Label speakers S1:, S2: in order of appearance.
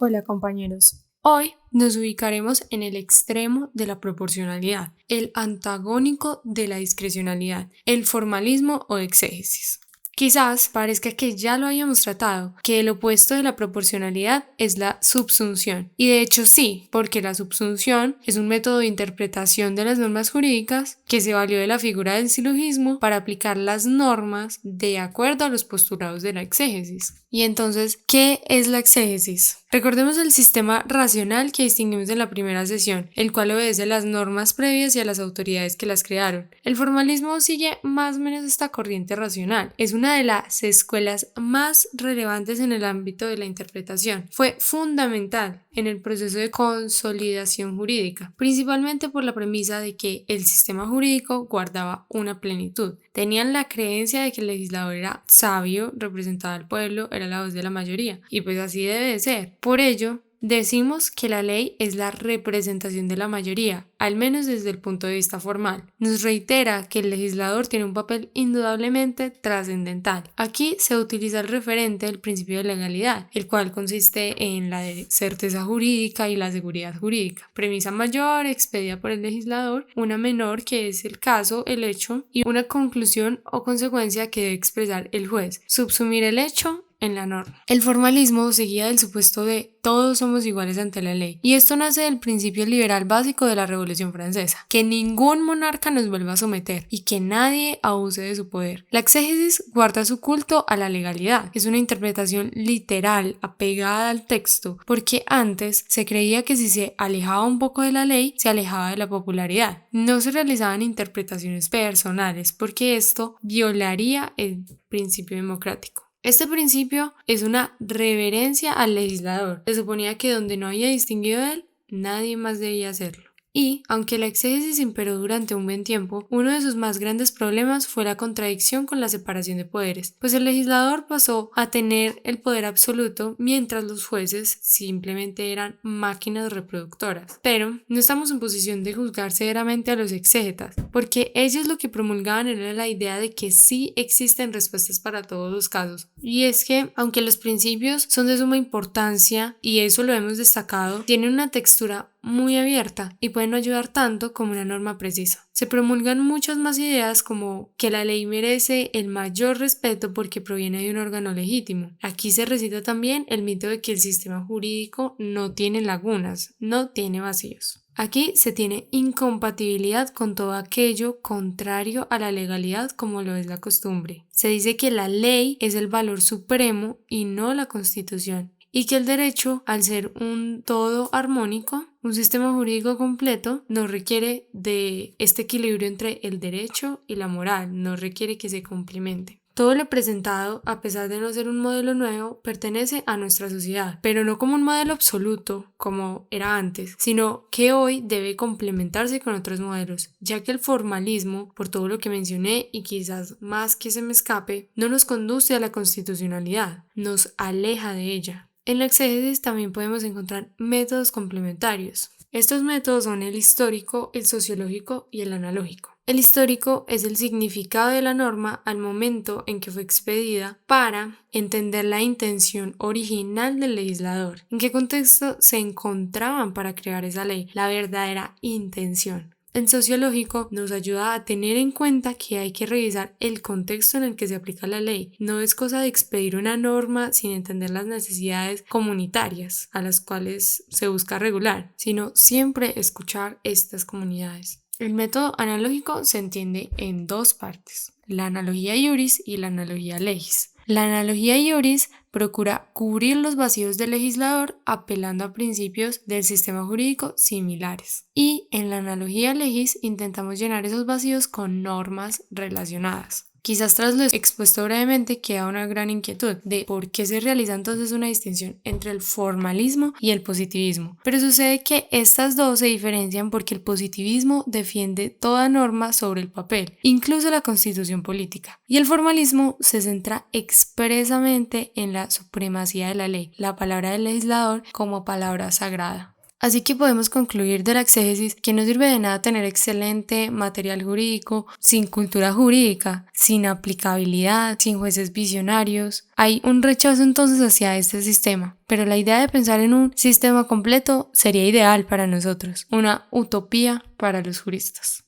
S1: Hola compañeros, hoy nos ubicaremos en el extremo de la proporcionalidad, el antagónico de la discrecionalidad, el formalismo o exégesis. Quizás parezca que ya lo habíamos tratado, que el opuesto de la proporcionalidad es la subsunción. Y de hecho sí, porque la subsunción es un método de interpretación de las normas jurídicas que se valió de la figura del silogismo para aplicar las normas de acuerdo a los postulados de la exégesis. Y entonces, ¿qué es la exégesis? Recordemos el sistema racional que distinguimos en la primera sesión, el cual obedece a las normas previas y a las autoridades que las crearon. El formalismo sigue más o menos esta corriente racional. Es una de las escuelas más relevantes en el ámbito de la interpretación. Fue fundamental en el proceso de consolidación jurídica, principalmente por la premisa de que el sistema jurídico guardaba una plenitud. Tenían la creencia de que el legislador era sabio, representaba al pueblo, era la voz de la mayoría, y pues así debe de ser. Por ello, decimos que la ley es la representación de la mayoría, al menos desde el punto de vista formal. Nos reitera que el legislador tiene un papel indudablemente trascendental. Aquí se utiliza el referente del principio de legalidad, el cual consiste en la certeza jurídica y la seguridad jurídica. Premisa mayor expedida por el legislador, una menor que es el caso, el hecho, y una conclusión o consecuencia que debe expresar el juez. Subsumir el hecho en la norma. El formalismo seguía del supuesto de todos somos iguales ante la ley, y esto nace del principio liberal básico de la Revolución Francesa, que ningún monarca nos vuelva a someter y que nadie abuse de su poder. La exégesis guarda su culto a la legalidad, es una interpretación literal apegada al texto, porque antes se creía que si se alejaba un poco de la ley, se alejaba de la popularidad. No se realizaban interpretaciones personales, porque esto violaría el principio democrático. Este principio es una reverencia al legislador. Se suponía que donde no había distinguido de él, nadie más debía hacerlo. Y, aunque la exégesis imperó durante un buen tiempo, uno de sus más grandes problemas fue la contradicción con la separación de poderes, pues el legislador pasó a tener el poder absoluto mientras los jueces simplemente eran máquinas reproductoras. Pero no estamos en posición de juzgar severamente a los exégetas, porque ellos lo que promulgaban era la idea de que sí existen respuestas para todos los casos. Y es que, aunque los principios son de suma importancia, y eso lo hemos destacado, tienen una textura muy abierta y pueden no ayudar tanto como una norma precisa. Se promulgan muchas más ideas como que la ley merece el mayor respeto porque proviene de un órgano legítimo. Aquí se recita también el mito de que el sistema jurídico no tiene lagunas, no tiene vacíos. Aquí se tiene incompatibilidad con todo aquello contrario a la legalidad como lo es la costumbre. Se dice que la ley es el valor supremo y no la Constitución, y que el derecho, al ser un todo armónico, un sistema jurídico completo, no requiere de este equilibrio entre el derecho y la moral, no requiere que se complementen. Todo lo presentado, a pesar de no ser un modelo nuevo, pertenece a nuestra sociedad, pero no como un modelo absoluto, como era antes, sino que hoy debe complementarse con otros modelos, ya que el formalismo, por todo lo que mencioné y quizás más que se me escape, no nos conduce a la constitucionalidad, nos aleja de ella. En la exégesis también podemos encontrar métodos complementarios. Estos métodos son el histórico, el sociológico y el analógico. El histórico es el significado de la norma al momento en que fue expedida para entender la intención original del legislador, en qué contexto se encontraban para crear esa ley, la verdadera intención. El sociológico nos ayuda a tener en cuenta que hay que revisar el contexto en el que se aplica la ley. No es cosa de expedir una norma sin entender las necesidades comunitarias a las cuales se busca regular, sino siempre escuchar estas comunidades. El método analógico se entiende en dos partes: la analogía iuris y la analogía legis. La analogía iuris procura cubrir los vacíos del legislador apelando a principios del sistema jurídico similares. Y en la analogía legis intentamos llenar esos vacíos con normas relacionadas. Quizás tras lo expuesto brevemente queda una gran inquietud de por qué se realiza entonces una distinción entre el formalismo y el positivismo. Pero sucede que estas dos se diferencian porque el positivismo defiende toda norma sobre el papel, incluso la constitución política, y el formalismo se centra expresamente en la supremacía de la ley, la palabra del legislador como palabra sagrada. Así que podemos concluir de la exégesis que no sirve de nada tener excelente material jurídico sin cultura jurídica, sin aplicabilidad, sin jueces visionarios. Hay un rechazo entonces hacia este sistema, pero la idea de pensar en un sistema completo sería ideal para nosotros, una utopía para los juristas.